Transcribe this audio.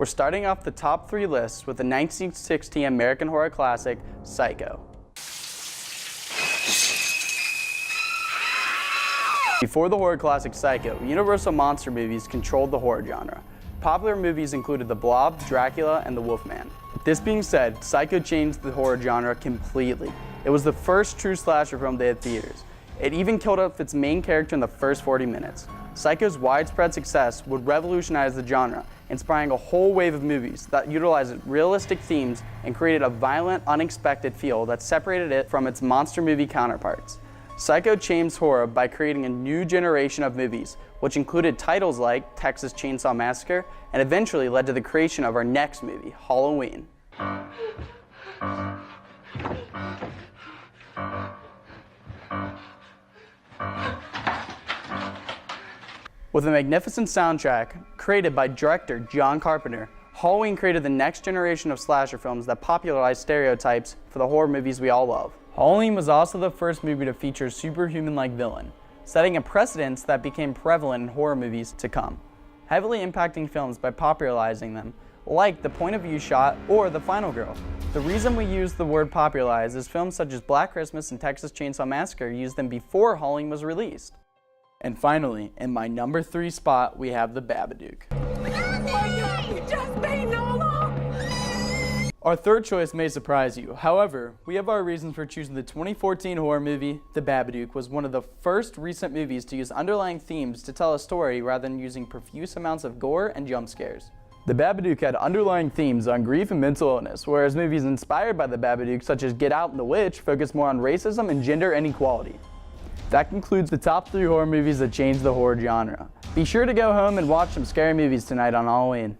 We're starting off the top 3 lists with the 1960 American horror classic, Psycho. Before the horror classic Psycho, Universal monster movies controlled the horror genre. Popular movies included The Blob, Dracula, and The Wolfman. This being said, Psycho changed the horror genre completely. It was the first true slasher film to hit theaters. It even killed off its main character in the first 40 minutes. Psycho's widespread success would revolutionize the genre, inspiring a whole wave of movies that utilized realistic themes and created a violent, unexpected feel that separated it from its monster movie counterparts. Psycho changed horror by creating a new generation of movies, which included titles like Texas Chainsaw Massacre, and eventually led to the creation of our next movie, Halloween. With a magnificent soundtrack created by director John Carpenter, Halloween created the next generation of slasher films that popularized stereotypes for the horror movies we all love. Halloween was also the first movie to feature a superhuman-like villain, setting a precedent that became prevalent in horror movies to come, heavily impacting films by popularizing them, like The Point of View shot or The Final Girl. The reason we use the word popularize is films such as Black Christmas and Texas Chainsaw Massacre used them before Halloween was released. And finally, in my number 3 spot, we have The Babadook. Our third choice may surprise you. However, we have our reasons for choosing the 2014 horror movie, The Babadook was one of the first recent movies to use underlying themes to tell a story rather than using profuse amounts of gore and jump scares. The Babadook had underlying themes on grief and mental illness, whereas movies inspired by The Babadook, such as Get Out and The Witch, focused more on racism and gender inequality. That concludes the top 3 horror movies that changed the horror genre. Be sure to go home and watch some scary movies tonight on Halloween.